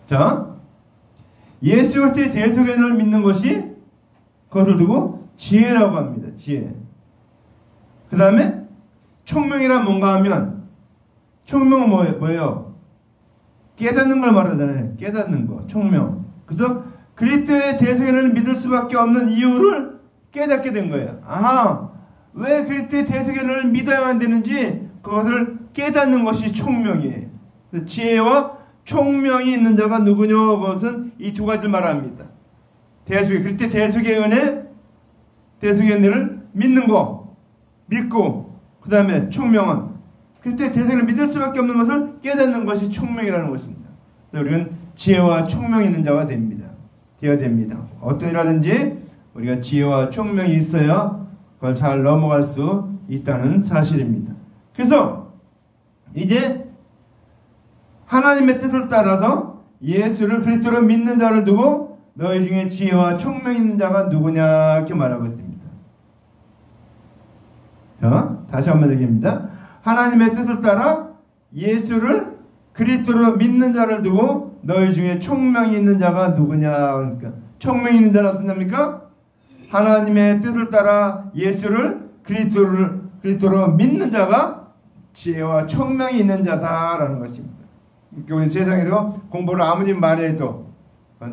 자, 예수 그리스도의 대속연을 믿는 것이 그것을 두고 지혜라고 합니다. 지혜. 그 다음에 총명이란 뭔가 하면 총명은 뭐예요? 깨닫는 걸 말하잖아요. 깨닫는 거. 총명. 그래서 그리스도의 대속연을 믿을 수밖에 없는 이유를 깨닫게 된 거예요. 아하, 왜 그리스도의 대속연을 믿어야만 되는지 그것을 깨닫는 것이 총명이에요. 그래서 지혜와 총명이 있는 자가 누구냐? 그것은 이 두 가지를 말합니다. 그리스도의 대속의 은혜, 대속의 은혜를 믿는 거, 믿고, 그 다음에 총명은 그리스도의 대속을 믿을 수밖에 없는 것을 깨닫는 것이 총명이라는 것입니다. 우리는 지혜와 총명이 있는 자가 되어야 됩니다. 어떤 일하든지 우리가 지혜와 총명이 있어야 그걸 잘 넘어갈 수 있다는 사실입니다. 그래서 이제 하나님의 뜻을 따라서 예수를 그리스도로 믿는 자를 두고 너희 중에 지혜와 총명이 있는 자가 누구냐 이렇게 말하고 있습니다. 자, 다시 한번 얘기합니다. 하나님의 뜻을 따라 예수를 그리스도로 믿는 자를 두고 너희 중에 총명이 있는 자가 누구냐. 그러니까 총명이 있는 자는 어떤 자입니까? 하나님의 뜻을 따라 예수를 그리스도로 믿는 자가 지혜와 총명이 있는 자다라는 것입니다. 우리 세상에서 공부를 아무리 많이 해도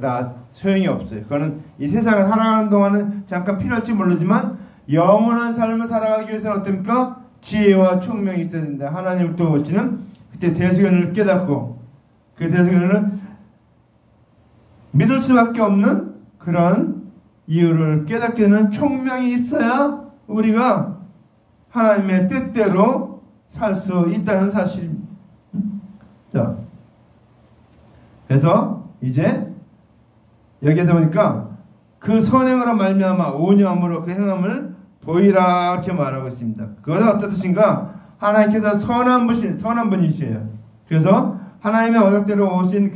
다 소용이 없어요. 그거는 이 세상을 살아가는 동안은 잠깐 필요할지 모르지만 영원한 삶을 살아가기 위해서는 어떻습니까? 지혜와 총명이 있어야 된다. 하나님을 또 오시는 그때 대속연을 깨닫고 그 대속연을 믿을 수밖에 없는 그런 이유를 깨닫게 되는 총명이 있어야 우리가 하나님의 뜻대로 살 수 있다는 사실입니다. 자, 그래서 이제 여기에서 보니까 그 선행으로 말미암아 오념으로 그 행함을 보이라 이렇게 말하고 있습니다. 그것은 어떤 뜻인가? 하나님께서 선한 분이시에요. 그래서 하나님의 언약대로 오신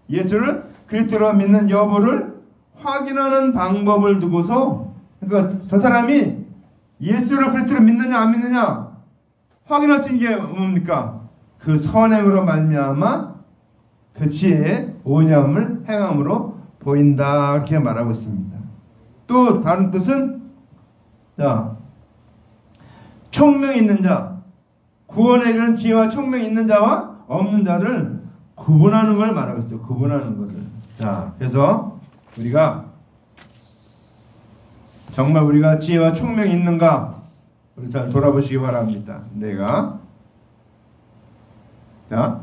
예수를 그리스도로 믿는 여부를 확인하는 방법을 두고서, 그러니까 저 사람이 예수를 그리스도로 믿느냐 안 믿느냐 확인할 수 있는 게 뭡니까? 그 선행으로 말미암아 그 지혜의 오념을 행함으로 보인다 이렇게 말하고 있습니다. 또 다른 뜻은 자, 총명이 있는 자, 구원에 이르는 지혜와 총명이 있는 자와 없는 자를 구분하는 걸 말하고 있어요. 구분하는 것을. 자, 그래서 우리가 정말 우리가 지혜와 총명이 있는가 우리 잘 돌아보시기 바랍니다. 내가 자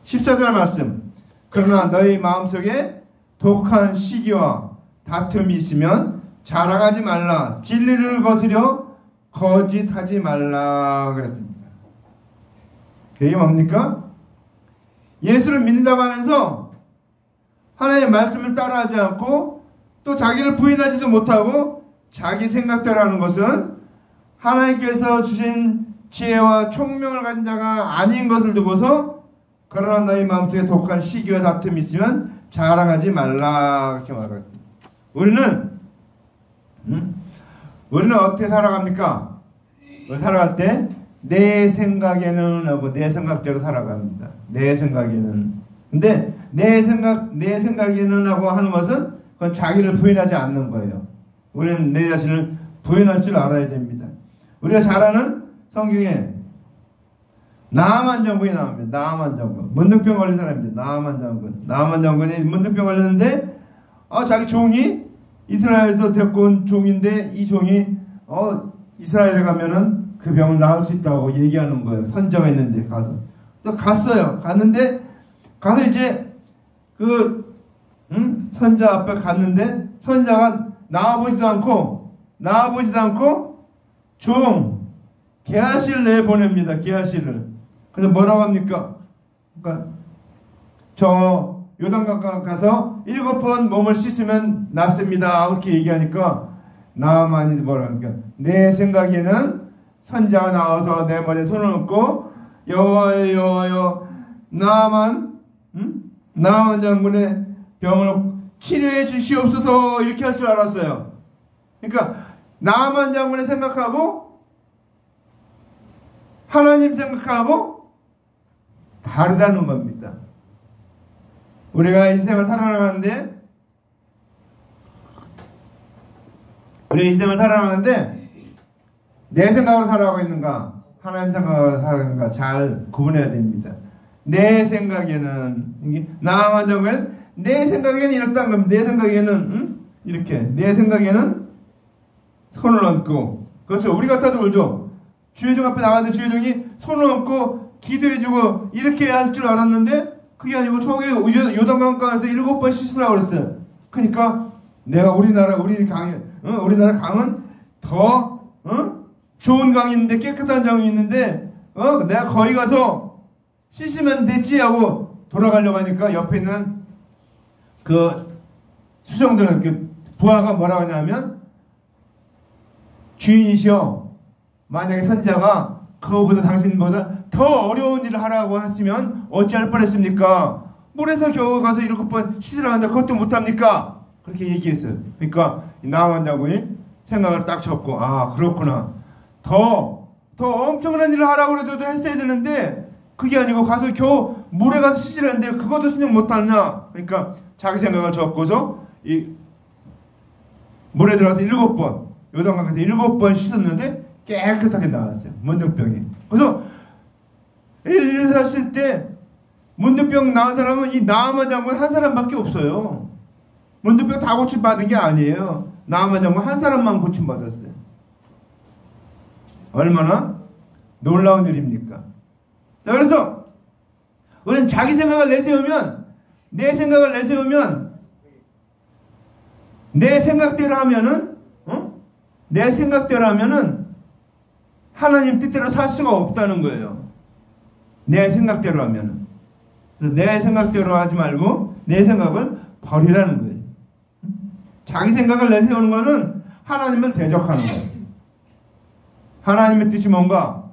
14절 말씀. 그러나 너희 마음속에 독한 시기와 다툼이 있으면 자랑하지 말라. 진리를 거스려 거짓하지 말라 그랬습니다. 그게 뭡니까? 예수를 믿는다고 하면서 하나님의 말씀을 따라하지 않고 또 자기를 부인하지도 못하고 자기 생각대로 하는 것은 하나님께서 주신 지혜와 총명을 가진 자가 아닌 것을 두고서 그러나 너희 마음속에 독한 시기와 다툼이 있으면 자랑하지 말라 이렇게 말했습니다. 우리는 어떻게 살아갑니까? 살아갈 때 내 생각에는 하고 내 생각대로 살아갑니다. 내 생각에는. 근데 내 생각에는 하고 하는 것은 그건 자기를 부인하지 않는 거예요. 우리는 내 자신을 부인할 줄 알아야 됩니다. 우리가 잘 아는 성경에 나아만 장군이 나옵니다. 나아만 장군. 문둥병 걸린 사람입니다. 나아만 장군. 나아만 장군이 문둥병 걸렸는데 자기 종이 이스라엘에서 데리고 온 종인데 이 종이 이스라엘에 가면은 그 병을 나을 수 있다고 얘기하는 거예요. 선자가 있는데 가서. 그래서 갔어요. 갔는데 가서 이제 그 선자 앞에 갔는데 선자가 나와보지도 않고 종 게하시를 내보냅니다. 게하시를. 그래서 뭐라고 합니까? 그러니까 저 요단강 가서 7번 몸을 씻으면 낫습니다. 그렇게 얘기하니까 나만이 뭐라 합니까? 내 생각에는 선자가 나와서 내 머리에 손을 얹고 여호와여 나만 장군의 병을 치료해 주시옵소서 이렇게 할 줄 알았어요. 그러니까 나만 장군의 생각하고 하나님 생각하고 다르다는 겁니다. 우리가 이 세상을 살아가는데 내 생각으로 살아가고 있는가 하나님 생각으로 살아가는가 잘 구분해야 됩니다. 내 생각에는 나만 정은 내 생각에는 이렇다는 겁니다. 내 생각에는 이렇게 내 생각에는 손을 얹고 그렇죠. 우리 같아도 그렇죠. 주회종 앞에 나가는데 주회종이 손을 얹고 기도해주고 이렇게 할 줄 알았는데 그게 아니고 저기 요단강가에서 7번 씻으라고 그랬어요. 그러니까 내가 우리나라 강은 더 좋은 강이 있는데 깨끗한 강이 있는데 내가 거기 가서 씻으면 됐지 하고 돌아가려고 하니까 옆에 있는 그 수정들은 그 부하가 뭐라고 하냐면 주인이시여 만약에 선지자가 그거보다 당신보다 더 어려운 일을 하라고 했으면 어찌할 뻔했습니까? 물에서 겨우 가서 7번 씻으라 하는데 그것도 못합니까? 그렇게 얘기했어요. 그러니까 나만 장군이 생각을 딱 접고 아 그렇구나. 더 엄청난 일을 하라고 해도 했어야 되는데 그게 아니고 가서 겨우 물에 가서 씻으라는데 그것도 수용 못하느냐. 그러니까 자기 생각을 접고서 이 물에 들어가서 7번 요단강에서 7번 씻었는데 깨끗하게 나왔어요. 문둥병이. 그래서 이래서 하실 때 문둥병 나은 사람은 이 나아만 장군 한 사람밖에 없어요. 문둥병 다 고침받은 게 아니에요. 나아만 장군 한 사람만 고침받았어요. 얼마나 놀라운 일입니까? 자, 그래서 우리는 자기 생각을 내세우면 내 생각대로 하면은 하나님 뜻대로 살 수가 없다는 거예요. 내 생각대로 하면은. 그래서 내 생각대로 하지 말고 내 생각을 버리라는 거예요. 자기 생각을 내세우는 거는 하나님을 대적하는 거예요. 하나님의 뜻이 뭔가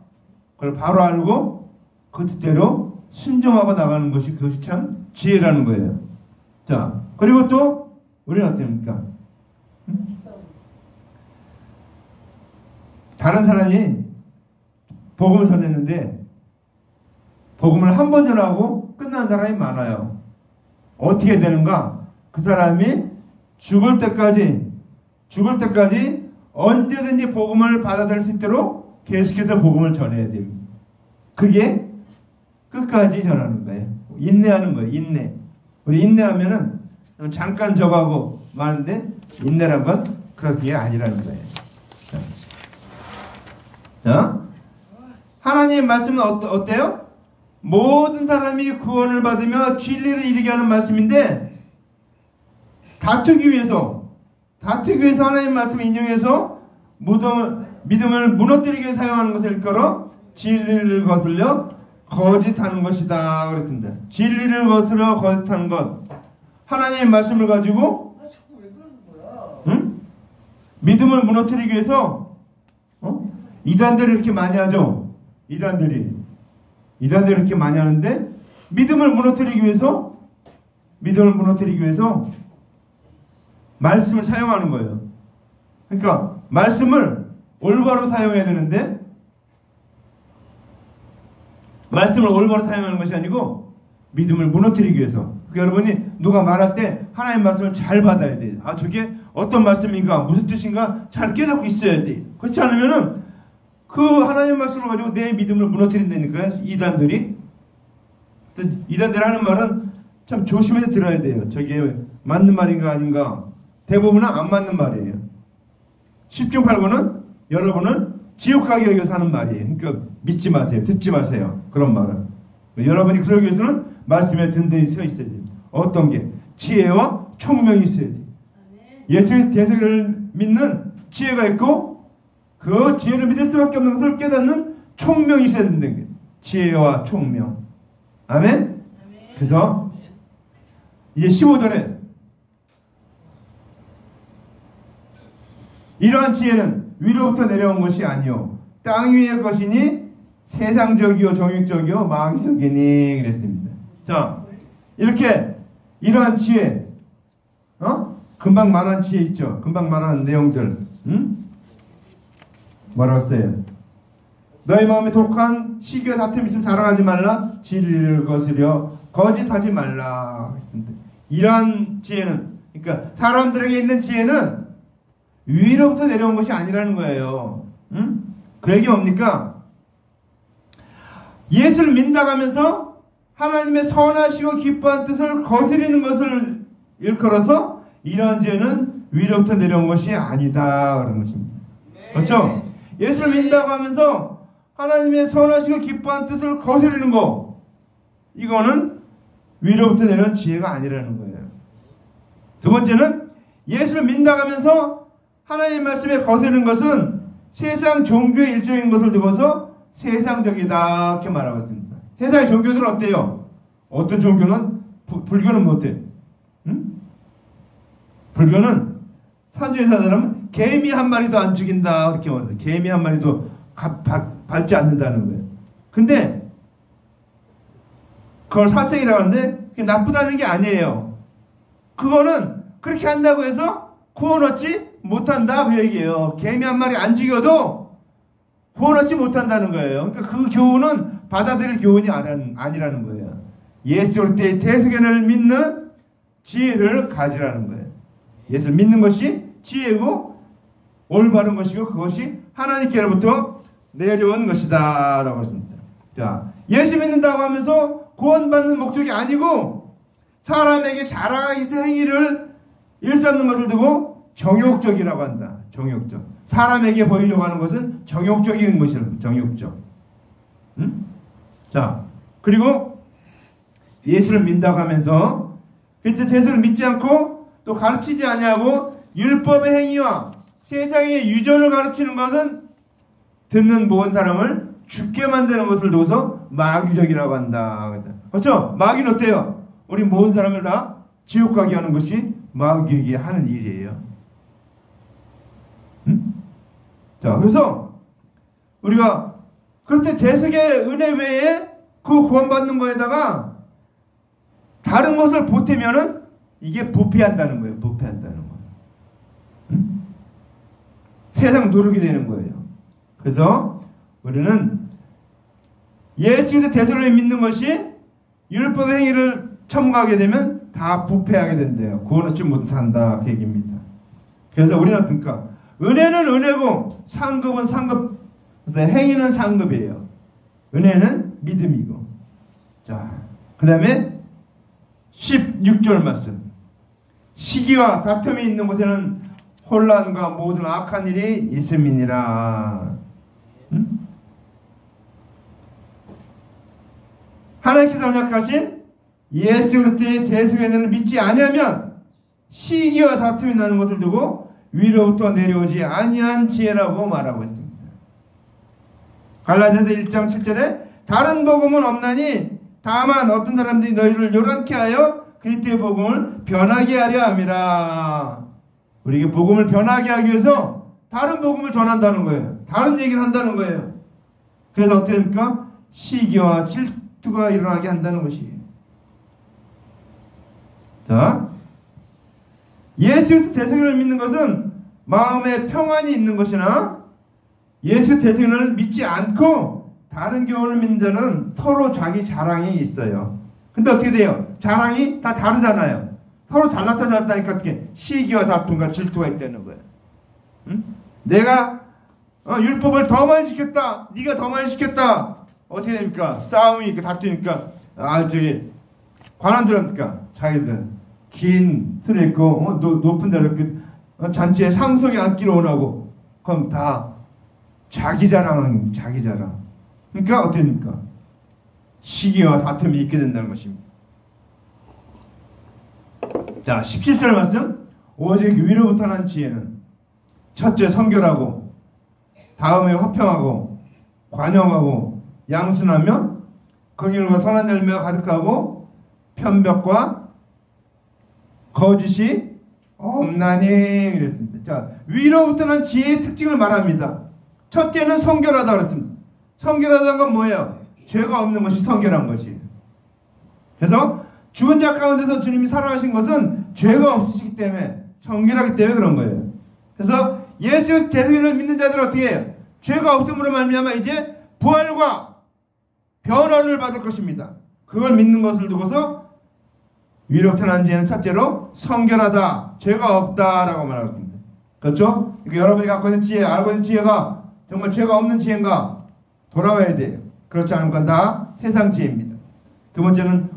그걸 바로 알고 그 뜻대로 순종하고 나가는 것이 그것이 참 지혜라는 거예요. 자, 그리고 또 우리는 어떻습니까? 다른 사람이 복음을 전했는데 복음을 한 번 전하고 끝난 사람이 많아요. 어떻게 되는가? 그 사람이 죽을 때까지 언제든지 복음을 받아들일 수 있도록 계속해서 복음을 전해야 됩니다. 그게 끝까지 전하는 거예요. 인내하는 거예요. 인내. 우리 인내하면은 잠깐 저거하고 마는데 인내란 건 그런 게 아니라는 거예요. 자, 하나님의 말씀은 어때요? 모든 사람이 구원을 받으며 진리를 이루게 하는 말씀인데 다투기 위해서 하나님의 말씀을 인용해서 믿음을 무너뜨리기 위해 사용하는 것을 일컬어 진리를 거슬려 거짓하는 것이다 그랬습니다. 진리를 거슬려 거짓하는 것. 하나님의 말씀을 가지고 자꾸 왜 그러는 거야? 응? 믿음을 무너뜨리기 위해서 이단들을 이렇게 많이 하죠. 이단들이 이렇게 많이 하는데 믿음을 무너뜨리기 위해서 말씀을 사용하는 거예요. 그러니까 말씀을 올바로 사용해야 되는데 말씀을 올바로 사용하는 것이 아니고 믿음을 무너뜨리기 위해서. 그러니까 여러분이 누가 말할 때 하나님의 말씀을 잘 받아야 돼요. 아, 저게 어떤 말씀인가 무슨 뜻인가 잘 깨닫고 있어야 돼. 그렇지 않으면은 그 하나님의 말씀을 가지고 내 믿음을 무너뜨린다니까요. 이단들이 하는 말은 참 조심해서 들어야 돼요. 저게 맞는 말인가 아닌가. 대부분은 안 맞는 말이에요. 10중 8구는 여러분을 지옥 가게 하기 위해서 하는 말이에요. 그러니까 믿지 마세요. 듣지 마세요. 그런 말은. 여러분이 그러기 위해서는 말씀에 든든히 서 있어야 돼요. 어떤 게? 지혜와 총명이 있어야 돼요. 예수의 대세를 믿는 지혜가 있고 그 지혜를 믿을 수밖에 없는 것을 깨닫는 총명이 있어야 된다는 거예요. 지혜와 총명. 아멘? 그래서 이제 15절에 이러한 지혜는 위로부터 내려온 것이 아니요 땅 위의 것이니 세상적이요 정욕적이요 마귀적이니 그랬습니다. 자, 이렇게 이러한 지혜 금방 말한 지혜 있죠. 금방 말한 내용들 뭐라고 써요? 너희 마음에 독한 시기와 다툼이 있으면 자랑하지 말라. 진리를 거스려 거짓하지 말라. 이러한 지혜는, 그러니까 사람들에게 있는 지혜는 위로부터 내려온 것이 아니라는 거예요. 응? 그 얘기 뭡니까? 예수를 믿는다고 하면서 하나님의 선하시고 기뻐한 뜻을 거스리는 것을 일컬어서 이러한 지혜는 위로부터 내려온 것이 아니다, 그런 것입니다. 그렇죠? 예수를 믿는다고 하면서 하나님의 선하시고 기뻐한 뜻을 거스리는 거, 이거는 위로부터 내려온 지혜가 아니라는 거예요. 두 번째는 예수를 믿는다고 하면서 하나님 말씀에 거스르는 것은 세상 종교의 일종인 것을 두고서 세상적이다, 이렇게 말하고 있습니다. 세상의 종교들은 어때요? 어떤 종교는 불교는 못해. 응? 불교는 산주에 사는 사람은 개미 한 마리도 안 죽인다, 그렇게 말해요. 개미 한 마리도 밟지 않는다는 거예요. 근데 그걸 사생이라고 하는데 그게 나쁘다는 게 아니에요. 그거는 그렇게 한다고 해서 구원 얻지 못한다, 그 얘기예요. 개미 한 마리 안 죽여도 구원 얻지 못한다는 거예요. 그러니까 그 교훈은 받아들일 교훈이 아니라는 거예요. 예수 그리스도의 대속연을 믿는 지혜를 가지라는 거예요. 예수를 믿는 것이 지혜고 올바른 것이고 그것이 하나님께로부터 내려온 것이다, 라고 했습니다. 자, 예수 믿는다고 하면서 구원받는 목적이 아니고 사람에게 자랑하기 위해서 행위를 일삼는 것을 두고 정욕적이라고 한다. 정욕적. 사람에게 보이려고 하는 것은 정욕적인 것이라고. 정욕적. 응? 자, 그리고 예수를 믿는다고 하면서 그때 대수를 믿지 않고 또 가르치지 아니하고 율법의 행위와 세상의 유전을 가르치는 것은 듣는 모든 사람을 죽게 만드는 것을 두고서 마귀적이라고 한다. 그렇죠? 마귀는 어때요? 우리 모든 사람을 다 지옥 가게 하는 것이 마귀에게 하는 일이에요. 응? 자, 그래서 우리가 그럴 때 대속의 은혜 외에 그 구원받는 거에다가 다른 것을 보태면은 이게 부패한다는 거예요. 부패한다는 거. 응? 세상 노력이 되는 거예요. 그래서 우리는 예수의 대속을 믿는 것이 율법 행위를 첨가하게 되면 다 부패하게 된대요. 구원 얻지 못한다, 그 얘기입니다. 그래서 우리는 그러니까 은혜는 은혜고 상급은 상급. 그래서 행위는 상급이에요. 은혜는 믿음이고. 자, 그 다음에 16절 말씀. 시기와 다툼이 있는 곳에는 혼란과 모든 악한 일이 있음이니라. 응? 하나님께서 언약하신 예수 그리스도의 대속의 은혜를 믿지 아니하면 시기와 다툼이 나는 것을 두고 위로부터 내려오지 아니한 지혜라고 말하고 있습니다. 갈라디아서 1장 7절에 다른 복음은 없나니 다만 어떤 사람들이 너희를 요란케 하여 그리스도의 복음을 변하게 하려 함이라. 우리에게 복음을 변하게 하기 위해서 다른 복음을 전한다는 거예요. 다른 얘기를 한다는 거예요. 그래서 어떻게 됩니까? 시기와 질투가 일어나게 한다는 것이에요. 자, 예수 대속을 믿는 것은 마음에 평안이 있는 것이나 예수 대속을 믿지 않고 다른 교훈을 믿는 자는 서로 자기 자랑이 있어요. 근데 어떻게 돼요? 자랑이 다 다르잖아요. 서로 잘났다 잘났다니까 어떻게 시기와 다툼과 질투가 있다는 거예요. 응? 내가 율법을 더 많이 지켰다. 네가 더 많이 지켰다. 어떻게 됩니까? 싸움이 다투니까 저기 관원들합니까? 자기들 긴 틀에 있고 높은 데를 잔치에 상석에 앉기로 원하고 그럼 다 자기 자랑입니다. 자기 자랑. 그러니까 어떻게 됩니까? 시기와 다툼이 있게 된다는 것입니다. 자, 17절 말씀. 오직 위로부터 난 지혜는 첫째 성결하고 다음에 화평하고 관용하고 양순하며 긍휼과 선한 열매가 가득하고 편벽과 거짓이 없나니 그랬습니다. 자, 위로부터 난 지혜의 특징을 말합니다. 첫째는 성결하다 그랬습니다. 성결하다는 건 뭐예요? 죄가 없는 것이 성결한 것이에요. 그래서 죽은 자 가운데서 주님이 살아나신 것은 죄가 없으시기 때문에 성결하기 때문에 그런 거예요. 그래서 예수 대속을 믿는 자들은 어떻게 해요? 죄가 없음으로 말미암아 이제 부활과 변화를 받을 것입니다. 그걸 믿는 것을 두고서 위로부터 난 지혜는 첫째로 성결하다, 죄가 없다라고 말합니다. 그렇죠? 그러니까 여러분이 갖고 있는 지혜, 알고 있는 지혜가 정말 죄가 없는 지혜인가? 돌아봐야 돼요. 그렇지 않은 건 다 세상 지혜입니다. 두 번째는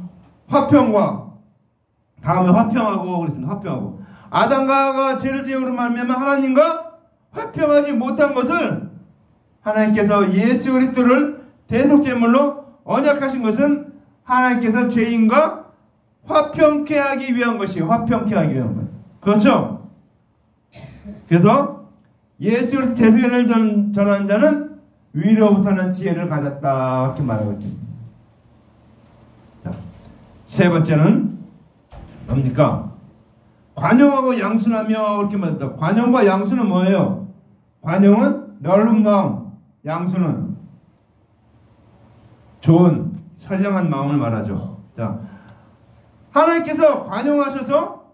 화평과, 다음에 화평하고 그랬습니다. 화평하고. 아담과 하와가 죄를 지음으로 말미암아 하나님과 화평하지 못한 것을 하나님께서 예수 그리스도를 대속제물로 언약하신 것은 하나님께서 죄인과 화평케 하기 위한 것이에요. 화평케 하기 위한 거예요. 그렇죠? 그래서 예수 그리스도 대속연을 전하는 자는 위로부터는 지혜를 가졌다 이렇게 말하고 있습니다. 자, 세 번째는 뭡니까? 관용하고 양순하며 이렇게 말했다. 관용과 양순은 뭐예요? 관용은 넓은 마음, 양순은 좋은 선량한 마음을 말하죠. 자, 하나님께서 관용하셔서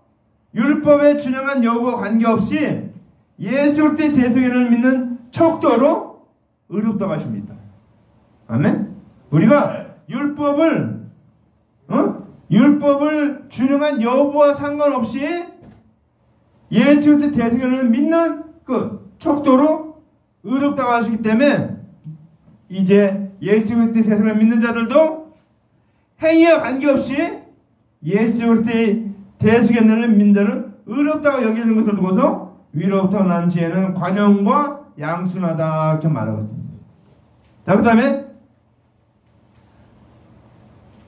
율법에 준용한 여부와 관계없이 예수 그리스도의 대속연을 믿는 척도로 의롭다고 하십니다. 아멘? 우리가 율법을 준용한 여부와 상관없이 예수 그리스도의 대속연을 믿는 그 척도로 의롭다고 하시기 때문에 이제 예수 그리스도의 대속연을 믿는 자들도 행위와 관계없이 예수 그리스도의 대속연을 믿는 자를 의롭다고 여기는 것을 두고서 위로부터 난 지혜는 관용과 양순하다 이렇게 말하고 있습니다. 자, 그 다음에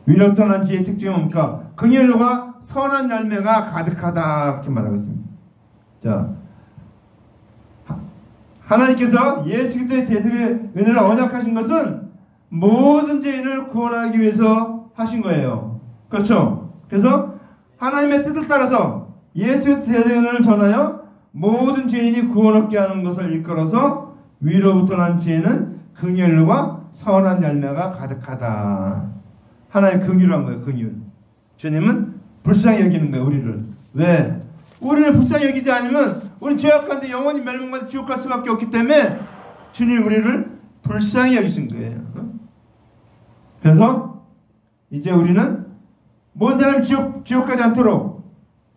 위로부터 난 지혜의 특징은 뭡니까? 긍휼과 선한 열매가 가득하다 이렇게 말하고 있습니다. 자, 하나님께서 예수 그리스도의 대속의 은혜를 언약하신 것은 모든 죄인을 구원하기 위해서 하신 거예요. 그렇죠? 그래서 하나님의 뜻을 따라서 예수 그리스도의 대속의 은혜를 전하여 모든 죄인이 구원 얻게 하는 것을 이끌어서 위로부터 난 지혜는 긍휼과 선한 열매가 가득하다. 하나님 긍휼한 거예요. 긍휼. 주님은 불쌍히 여기는 거예요. 우리를. 왜? 우리를 불쌍히 여기지 않으면 우리 죄악한데 영원히 멸망받아 지옥 갈 수밖에 없기 때문에 주님 우리를 불쌍히 여기신 거예요. 그래서 이제 우리는 모든 사람이 지옥 가지 않도록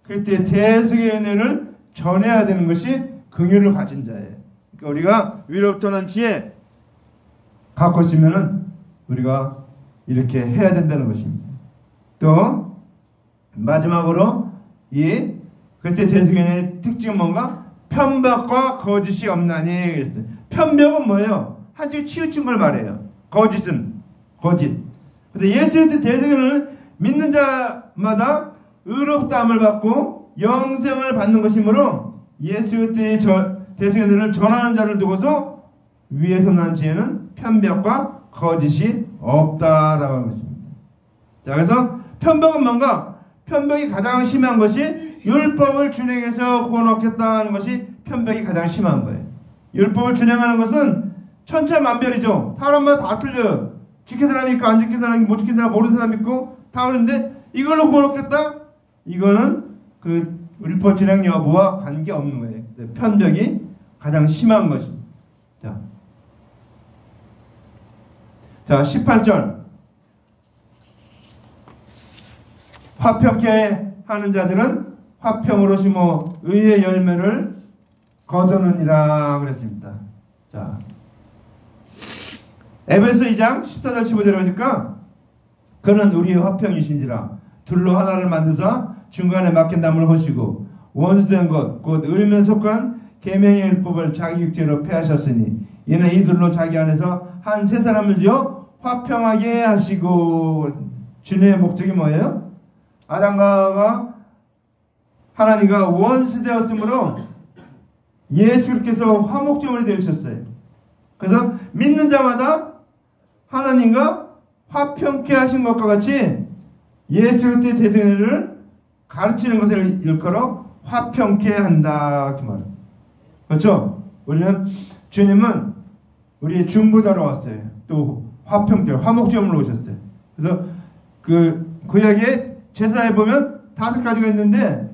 그때 대속의 은혜를 전해야 되는 것이 긍휼을 가진 자예요. 그러니까 우리가 위로부터 난 지혜 갖고 있으면은 우리가 이렇게 해야 된다는 것입니다. 또 마지막으로 이 그때 대속의 특징은 뭔가? 편박과 거짓이 없나니 그랬어요. 편박은 뭐예요? 한쪽에 치우친 걸 말해요. 거짓은 거짓. 근데 예수 그리스도 대속을 믿는 자마다 의롭다함을 받고 영생을 받는 것이므로 예수 그리스도의 대속을 전하는 자를 두고서 위에서 난 지혜는 편박과 거짓이 없다라고 하는 것입니다. 자, 그래서 편박은 뭔가? 편박이 가장 심한 것이 율법을 준행해서 구원 얻겠다는 것이 편박이 가장 심한 거예요. 율법을 준행하는 것은 천차만별이죠. 사람마다 다 틀려요. 지킨 사람이 있고 안 지킨 사람이 있고 못 지킨 사람 모르는 사람이 있고 다 그런데 이걸로 구원 얻겠다? 이거는 그 율법 준행 여부와 관계없는 거예요. 편박이 가장 심한 것입니다. 자, 18절. 화평케 하는 자들은 화평으로 심어 의의 열매를 거두느니라 그랬습니다. 자, 에베소 2장 14절 15절에 보니까 그는 우리의 화평이신지라 둘로 하나를 만드사 중간에 막힌 담을 허시고 원수된 것 곧 의면 속한 계명의 율법을 자기 육체로 폐하셨으니 이는 이 둘로 자기 안에서 한 세 사람을 지어 화평하게 하시고. 주님의 목적이 뭐예요? 아담과 하와가 하나님과 원수되었으므로 예수께서 화목제물이 되셨어요. 그래서 믿는 자마다 하나님과 화평케 하신 것과 같이 예수 그리스도의 대속을 가르치는 것을 일컬어 화평케 한다 그 말이에요. 그렇죠? 우리는 주님은 우리의 중보자로 왔어요. 또 화평제, 화목제물로 오셨어요. 그래서 그 구약의 제사에 보면 5가지가 있는데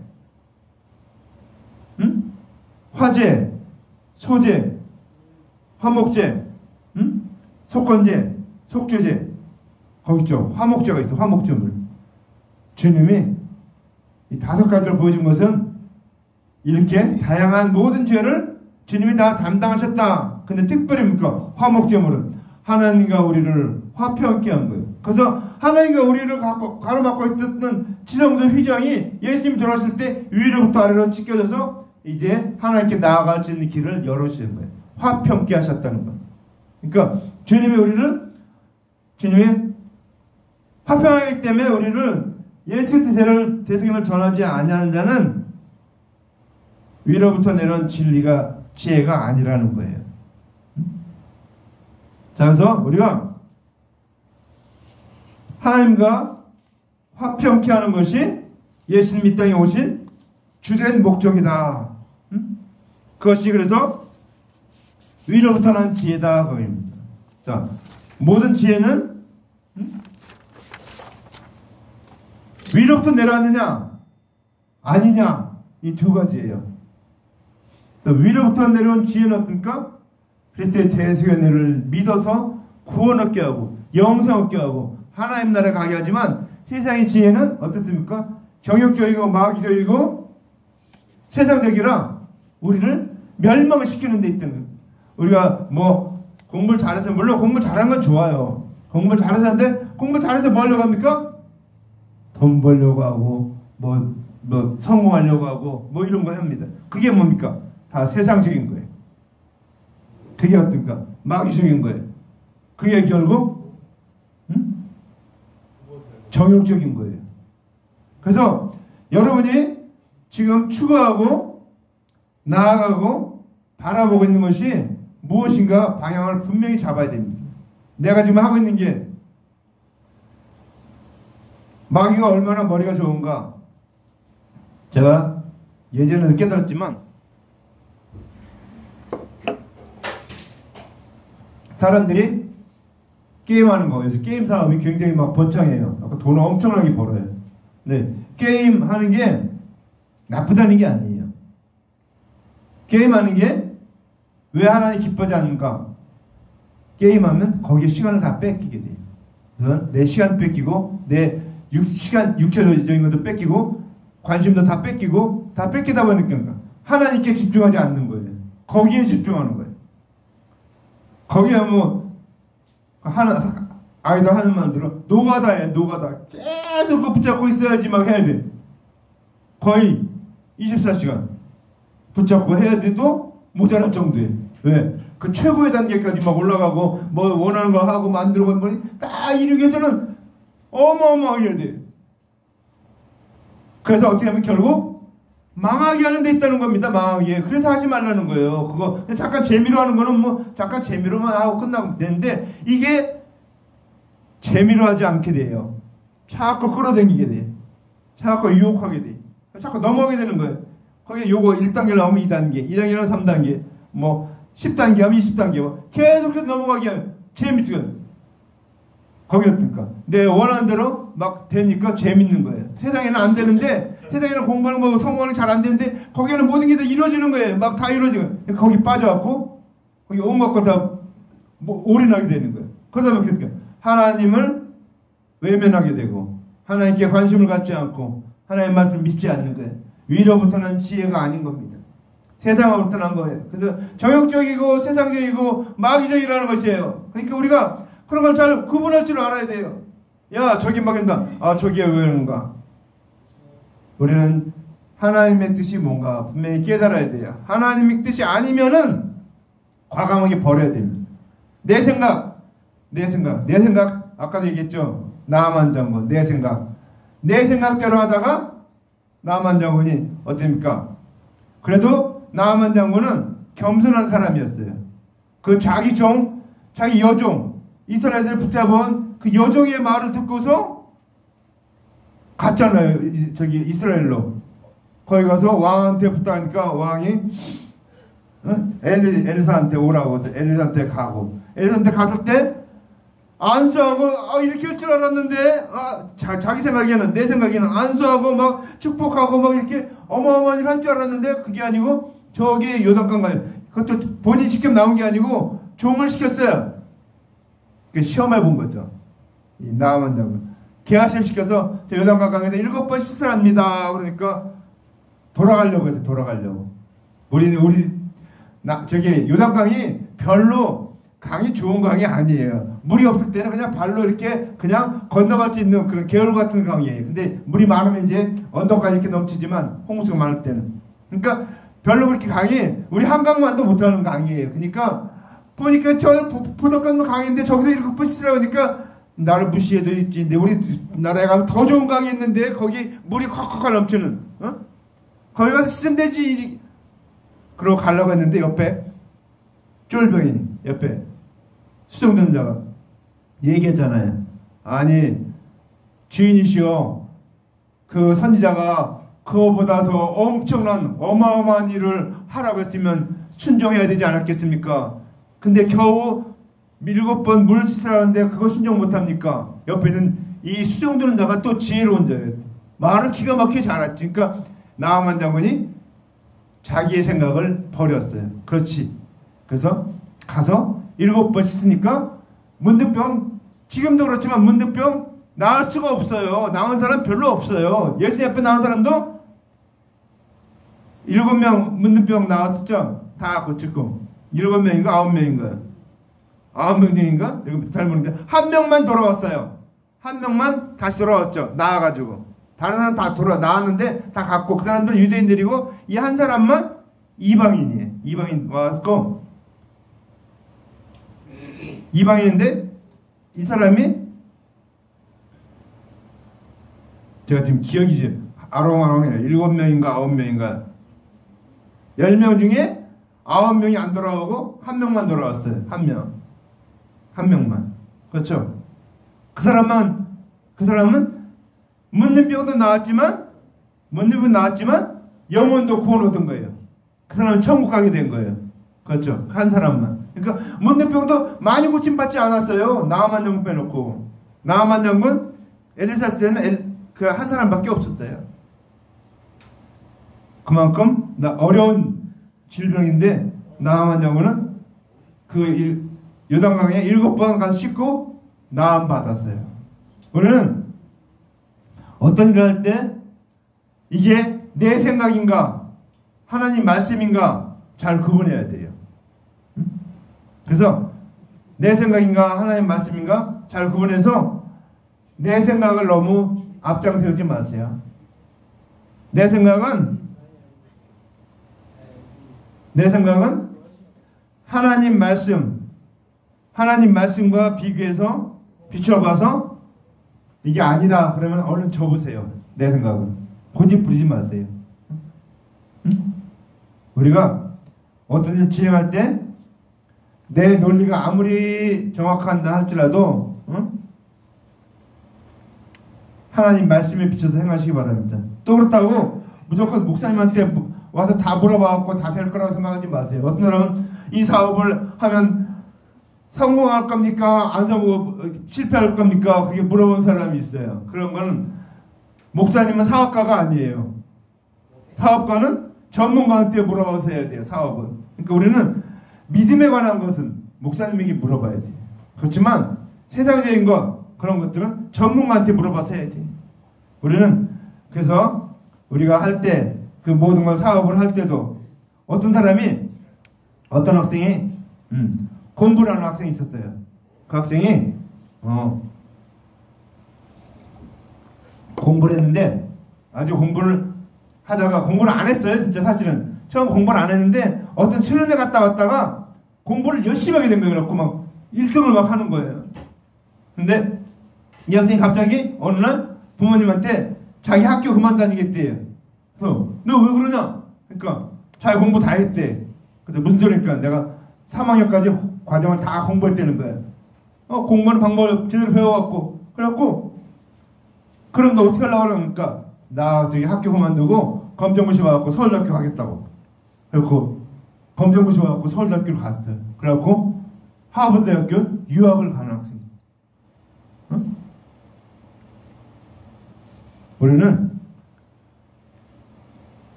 화제, 소제, 화목제, 속건제, 속죄제, 거기 있죠. 화목제가 있어. 화목제물. 주님이 이 5가지를 보여준 것은 이렇게 다양한 모든 죄를 주님이 다 담당하셨다. 근데 특별히 뭡니까? 화목제물은 하나님과 우리를 화평케 한 거예요. 그래서 하나님과 우리를 가로막고 있었던 지성소 휘장이 예수님이 돌아왔을 때 위로부터 아래로 찢겨져서 이제 하나님께 나아갈 수 있는 길을 열어주시는 거예요. 화평케 하셨다는 거예요. 그러니까 주님이 화평하기 때문에 우리를 예수의 대속임을 전하지 아니하는 자는 위로부터 내려온 지혜가 아니라는 거예요. 자, 그래서 우리가 하나님과 화평케 하는 것이 예수님 이 땅에 오신 주된 목적이다. 그것이 그래서 위로부터 난 지혜다. 그겁니다. 자, 모든 지혜는 위로부터 내려왔느냐 아니냐, 이 2가지예요. 위로부터 내려온 지혜는 어떻습니까? 그리스도의 대속의 은혜를 믿어서 구원 얻게 하고 영생 얻게 하고 하나님 나라에 가게 하지만, 세상의 지혜는 어떻습니까? 정욕적이고 마귀적이고 세상적이라 우리를 멸망을 시키는 데 있다는 거예요. 우리가 뭐 공부를 잘해서, 물론 공부 잘하는 건 좋아요. 공부를 잘해서 하는데, 공부 잘해서 뭐 하려고 합니까? 돈 벌려고 하고 뭐 성공하려고 하고 뭐 이런 거 합니다. 그게 뭡니까? 다 세상적인 거예요. 그게 어떤가? 마귀적인 거예요. 그게 결국 정욕적인 거예요. 그래서 여러분이 지금 추구하고 나아가고 바라보고 있는 것이 무엇인가 방향을 분명히 잡아야 됩니다. 내가 지금 하고 있는 게 마귀가 얼마나 머리가 좋은가. 제가 예전에도 깨달았지만, 사람들이 게임하는 거, 그래서 게임 사업이 굉장히 막 번창해요. 아까 돈을 엄청나게 벌어요. 네, 게임 하는 게 나쁘다는 게 아니에요. 게임 하는 게 왜 하나님 기뻐하지 않는가? 게임하면 거기에 시간을 다 뺏기게 돼요. 그래서 내 시간 뺏기고, 내 육체적인 것도 뺏기고, 관심도 다 뺏기고, 다 뺏기다 보니까 하나님께 집중하지 않는 거예요. 거기에 집중하는 거예요. 거기에 뭐 아이들 하는 말 들어, 노가다해. 노가다. 계속 그거 붙잡고 있어야지 막 해야 돼. 거의 24시간 붙잡고 해야 돼도 모자랄 정도예요. 왜? 그 최고의 단계까지 막 올라가고 뭐 원하는 걸 하고 만들고 뭐 딱 이루기 위해서는 어마어마하게 해야 돼. 그래서 어떻게 하면 결국 망하게 하는 데 있다는 겁니다. 망하게. 그래서 하지 말라는 거예요. 그거 잠깐 재미로 하는 거는 뭐 잠깐 재미로만 하고 끝나면 되는데, 이게 재미로 하지 않게 돼요. 자꾸 끌어당기게 돼. 자꾸 유혹하게 돼. 자꾸 넘어가게 되는 거예요. 거기에 요거 1단계 나오면 2단계, 2단계는 3단계, 뭐 10단계 하면 20단계, 계속해서 넘어가게 하면 재밌어요. 거기 어떻습니까? 내 원하는 대로 막 되니까 재밌는 거예요. 세상에는 안 되는데, 세상에는 공부하는 거 성공하는 게 잘 안 되는데, 거기에는 모든 게 다 이루어지는 거예요. 막 다 이루어지고, 거기 빠져갖고 거기 온갖 거 다 뭐 올인하게 되는 거예요. 그러다 보니까 하나님을 외면하게 되고, 하나님께 관심을 갖지 않고 하나님의 말씀을 믿지 않는 거예요. 위로부터는 지혜가 아닌 겁니다. 세상으로부터 난 거예요. 그래서 정욕적이고 세상적이고 마귀적이라는 것이에요. 그러니까 우리가 그런 걸 잘 구분할 줄 알아야 돼요. 야, 저기 막인다. 아, 저기에 왜 그런가? 우리는 하나님의 뜻이 뭔가 분명히 깨달아야 돼요. 하나님의 뜻이 아니면은 과감하게 버려야 됩니다. 내 생각, 아까도 얘기했죠. 나만 장군, 내 생각대로 하다가 나만 장군이 어떻습니까? 그래도 나만 장군은 겸손한 사람이었어요. 그 자기 여종, 이스라엘을 붙잡은 그 여종의 말을 듣고서 갔잖아요. 저기 이스라엘로. 거기 가서 왕한테 부탁하니까 왕이 엘리사한테 오라고 해서 엘리사한테 가고, 엘리사한테 갔을 때 안수하고 이렇게 할 줄 알았는데, 자기 생각에는, 내 생각에는 안수하고 막 축복하고 막 이렇게 어마어마한 일 할 줄 알았는데, 그게 아니고 저기 요단강 가요. 그것도 본인이 직접 나온 게 아니고 종을 시켰어요. 시험해 본 거죠. 이 나아만 장군. 개화실 시켜서 요단강 강에서 7번 씻으랍니다. 그러니까 돌아가려고 해서 돌아가려고. 저기 요단강이 별로 강이 좋은 강이 아니에요. 물이 없을 때는 그냥 발로 이렇게 그냥 건너갈 수 있는 그런 개울 같은 강이에요. 근데 물이 많으면 이제 언덕까지 이렇게 넘치지만 홍수가 많을 때는. 그러니까 별로 그렇게 강이 우리 한강만도 못하는 강이에요. 그러니까 보니까 저 부덕강 강인데 저기서 7번 씻으라고 하니까 나를 무시해도 있지. 근데 우리 나라에 가면 더 좋은 강이 있는데 거기 물이 콱콱 넘치는 거기 가서 씻으면 되지. 그러고 가려고 했는데 옆에 쫄병이 옆에 수정전자가 얘기했잖아요. 아니 주인이시여, 그 선지자가 그거보다 더 엄청난 어마어마한 일을 하라고 했으면 순종해야 되지 않았겠습니까? 근데 겨우 7번 물 씻으라는데 그거 순종 못합니까? 옆에는 이 수정되는 자가 또 지혜로운 자예요. 말을 기가 막히게 잘했지. 그러니까 나아만 장군이 자기의 생각을 버렸어요. 그렇지. 그래서 가서 7번 씻으니까 문득병, 지금도 그렇지만 문득병 나을 수가 없어요. 나은 사람 별로 없어요. 예수님 앞에 나은 사람도 7명 문득병 나왔었죠. 다 고치고 7명인가 9명인가요? 9명인가? 잘 모르는데 한 명만 돌아왔어요. 한 명만 다시 돌아왔죠. 나와가지고 다른 사람 다 나왔는데 다 갔고, 그 사람들은 유대인들이고 이 한 사람만 이방인이에요. 이방인 왔고, 이방인인데 이 사람이 제가 지금 기억이 아롱아롱해요. 7명인가 9명인가 10명 중에 9명이 안 돌아오고 한 명만 돌아왔어요. 한 명만. 그렇죠? 그 사람은 문둥병도 나왔지만 영혼도 구원 얻은 거예요. 그 사람은 천국 가게 된 거예요. 그렇죠? 한 사람만. 그러니까 문둥병도 많이 고침받지 않았어요. 나아만 장군 빼놓고. 나아만 장군 엘리사 때는 그 한 사람밖에 없었어요. 그만큼 어려운 질병인데 나아만 장군은 그 요단강에 7번 가서 씻고 나음 받았어요. 우리는 어떤 일을 할 때 이게 내 생각인가 하나님 말씀인가 잘 구분해야 돼요. 그래서 내 생각인가 하나님 말씀인가 잘 구분해서 내 생각을 너무 앞장 세우지 마세요. 내 생각은 하나님 말씀과 비교해서 비춰봐서 이게 아니다 그러면 얼른 접으세요. 내 생각은 고집 부리지 마세요. 우리가 어떤 일 진행할 때 내 논리가 아무리 정확한다 할지라도 하나님 말씀에 비춰서 행하시기 바랍니다. 또 그렇다고 무조건 목사님한테 와서 다 물어봐갖고 다 될 거라고 생각하지 마세요. 어떤 사람은 이 사업을 하면 성공할 겁니까? 안 실패할 겁니까? 그렇게 물어본 사람이 있어요. 그런 거는 목사님은 사업가가 아니에요. 사업가는 전문가한테 물어봐서 해야 돼요. 사업은. 그러니까 우리는 믿음에 관한 것은 목사님에게 물어봐야 돼요. 그렇지만 세상적인 것 그런 것들은 전문가한테 물어봐서 해야 돼요. 우리는 그래서 우리가 할 때 그 모든 걸 사업을 할 때도 어떤 학생이 공부를 하는 학생이 있었어요. 그 학생이 공부를 했는데 아주 공부를 하다가 공부를 안 했어요. 진짜 사실은 처음 공부를 안 했는데 어떤 수련회 갔다 왔다가 공부를 열심히 하게 된 거예요. 그래갖고 막 1등을 막 하는 거예요. 근데 이 학생이 갑자기 어느 날 부모님한테 자기 학교 그만 다니겠대요. 그래서 너 왜 그러냐? 그러니까 자기 공부 다 했대. 근데 무슨 소리니까 내가 3학년까지 과정을 다 공부했다는 거야. 공부하는 방법을 제대로 배워갖고. 그래갖고, 그럼 너 어떻게 하려고 그러니까, 나 저기 학교 그만두고 검정고시 와갖고 서울대학교 가겠다고. 그래갖고, 검정고시 와갖고 서울대학교를 갔어요. 그래갖고, 하버드대학교 유학을 가는 학생이. 우리는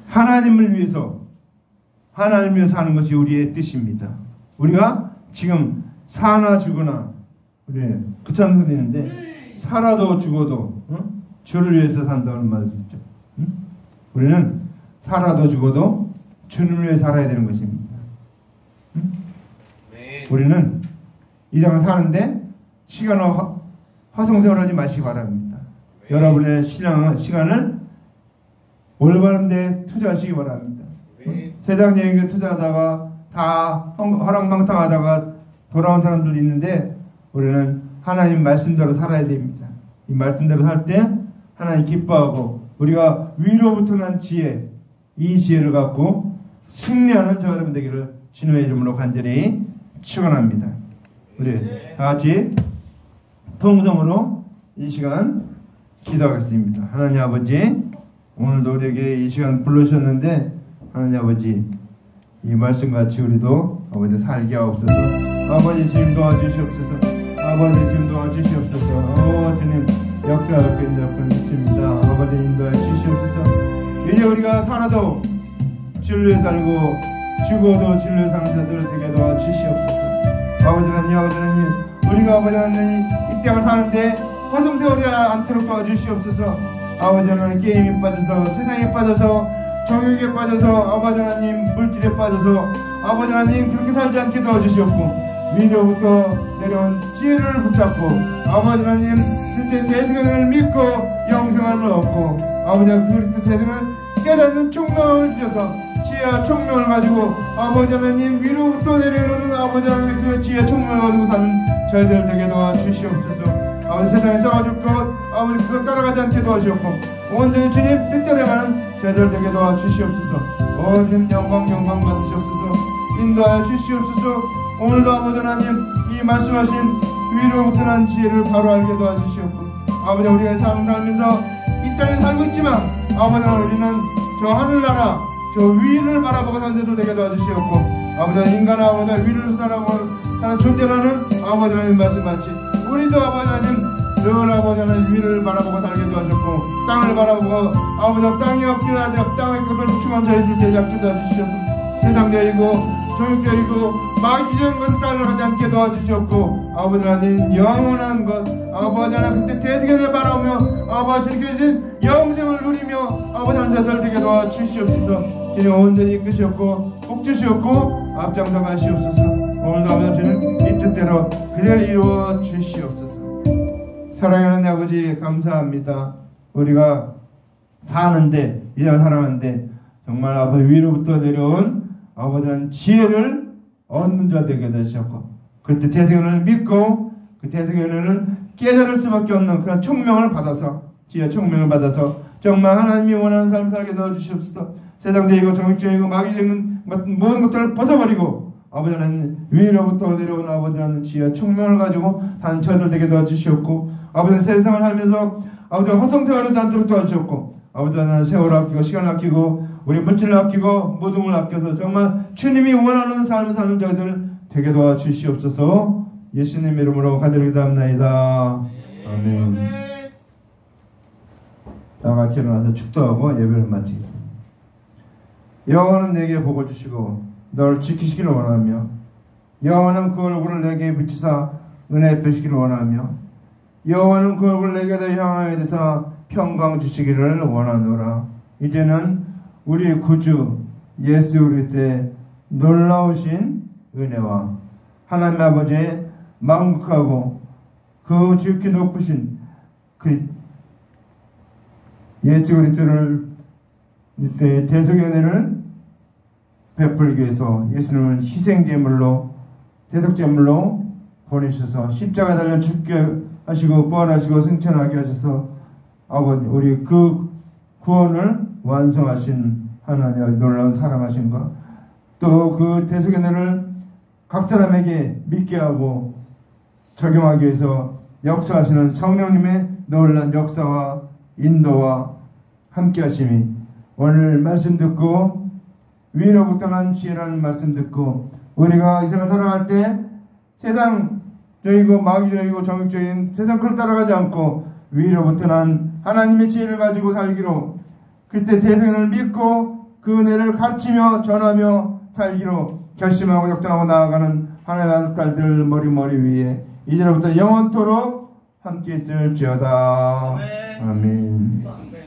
하나님을 위해서 하는 것이 우리의 뜻입니다. 우리가 지금 사나 죽으나 우리 그 찬송도 있는데 살아도 죽어도 주를 위해서 산다는 말을 듣죠. 우리는 살아도 죽어도 주님을 위해 살아야 되는 것입니다. 우리는 이 땅을 사는데 시간을 화성세월하지 마시기 바랍니다. 여러분의 시간을 올바른 데 투자하시기 바랍니다. 세상적인 투자하다가 다 허랑방탕하다가 돌아온 사람들이 있는데 우리는 하나님 말씀대로 살아야 됩니다. 이 말씀대로 살 때 하나님 기뻐하고 우리가 위로부터 난 지혜, 이 지혜를 갖고 승리하는 저 여러분 되기를 주님의 이름으로 간절히 축원합니다. 우리 다 같이 통성으로 이 시간 기도하겠습니다. 하나님 아버지, 오늘도 우리에게 이 시간 불러주셨는데 하나님 아버지, 이 말씀같이 우리도 아버지 살게 하옵소서. 아버지 주님 도와주시옵소서. 아버지 주님 도와주시옵소서. 주님 역사하고 있는 믿습니다. 아버지 인도해 주시옵소서. 이제 우리가 살아도 주를 위해 살고 죽어도 주를 위해 사는 자들 되게 도와주시옵소서. 아버지 하나님, 우리가 아버지 하나님 이 땅을 사는데 화성세월이 않도록 도와주시옵소서. 아버지 하나님 게임에 빠져서 세상에 빠져서 정욕에 빠져서 아버지 하나님 물질에 빠져서 아버지 하나님 그렇게 살지 않게 도와주시옵고 위로부터 내려온 지혜를 붙잡고 아버지 하나님 그때 대승을 믿고 영생을 얻고 아버지 하나님 그리스도 대승을 깨닫는 총명을 주셔서 지혜와 총명을 가지고 아버지 하나님 위로부터 내려오는 아버지 하나님 그 지혜와 총명을 가지고 사는 저희들 되게 도와주시옵소서. 아버지 세상에 싸워줄 것 아버지 그것 따라가지 않게 도와주시옵고 온전히 주님 뜻대로 가는 저희들 되게 도와주시옵소서. 주님 영광 받으시옵소서. 인도하여 주시옵소서. 오늘도 아버지 하나님 이 말씀하신 위로부터 난 지혜를 바로 알게 도와주시옵고 아버지 우리가 살면서 이 땅에 살고 있지만 아버지 하나님 우리는 저 하늘나라 저 위를 바라보고 사는 데도 되게 도와주시옵고 아버지 하나님 인간 아버지 위를 살아보고 하는 존재라는 아버지 하나님 말씀같이 우리도 아버지 하나님 늘 아버지 하나님 위를 바라보고 살게 도와주셨고 땅을 바라보고 아버지 땅이 없기를 하지 땅의 것을 충만 저희들 되지 않게 도와주시옵고 세상적이고 정욕적이고 마귀적인 것을 따라가지 않게 도와주시옵고 아버지 하나님 영원한 것 아버지 하나님 그때 대세계를 바라보며 아버지 주신 영생을 누리며 아버지 하나님 자들 되게 도와주시옵소서. 주님 온전히 이끄시옵고 복 주시옵고 앞장서 가시옵소서. 오늘도 아버지 주님 이 뜻대로 그대로 이루어 주시옵소서. 사랑하는 아버지 감사합니다. 우리가 사는데 이런 살아가는데 정말 아버지 위로부터 내려온 아버지는 지혜를 얻는 자 되게 되셨고 그때 대생을 믿고 그 대생을 깨달을 수밖에 없는 그런 총명을 받아서 지혜 총명을 받아서 정말 하나님이 원하는 삶을 살게 넣어주시옵소서. 세상적이고 정욕적이고 마귀적인 모든 것들을 벗어버리고 아버지는 위로부터 내려온 아버지는 지혜 총명을 가지고 단 저들 되게 넣어주시옵고 아버지는 세상을 살면서 아버지 허송세월하지 않도록 도와주셨고 아버지는 세월을 아끼고 시간을 아끼고 우리 물질을 아끼고 모든 걸 아껴서 정말 주님이 원하는 삶을 사는 자들 되게 도와주시옵소서. 예수님 이름으로 간절히 기도합나이다. 아멘. 다 같이 일어나서 축도하고 예배를 마치겠습니다. 여호와는 내게 복을 주시고 너를 지키시기를 원하며 여호와는 그 얼굴을 내게 비추사 은혜 베시기를 원하며 여호와는 그 얼굴을 내게 향하여 대사 평강 주시기를 원하노라. 이제는 우리 구주 예수 그리스도의 놀라우신 은혜와 하나님 아버지의 만국하고 그 지극히 높으신 예수 그리스도의 대속의 은혜를 베풀기 위해서 예수님은 희생제물로 대속제물로 보내셔서 십자가 달려 죽게 하시고 부활하시고 승천하게 하셔서 아버지 우리 그 구원을 완성하신 하나님의 놀라운 사랑하심과 또 그 대속의 은혜를 각 사람에게 믿게 하고 적용하기 위해서 역사하시는 성령님의 놀라운 역사와 인도와 함께 하심이 오늘 말씀 듣고 위로부터 난 지혜라는 말씀 듣고 우리가 이 세상 살아갈 때 세상적이고 마귀적이고 정욕적인 세상 그걸 따라가지 않고 위로부터 난 하나님의 지혜를 가지고 살기로 그때 대생을 믿고 그 은혜를 가르치며 전하며 살기로 결심하고 역정하고 나아가는 하나님의 딸들 머리 위에 이제로부터 영원토록 함께 있을지어다. 아멘. 아멘. 아멘.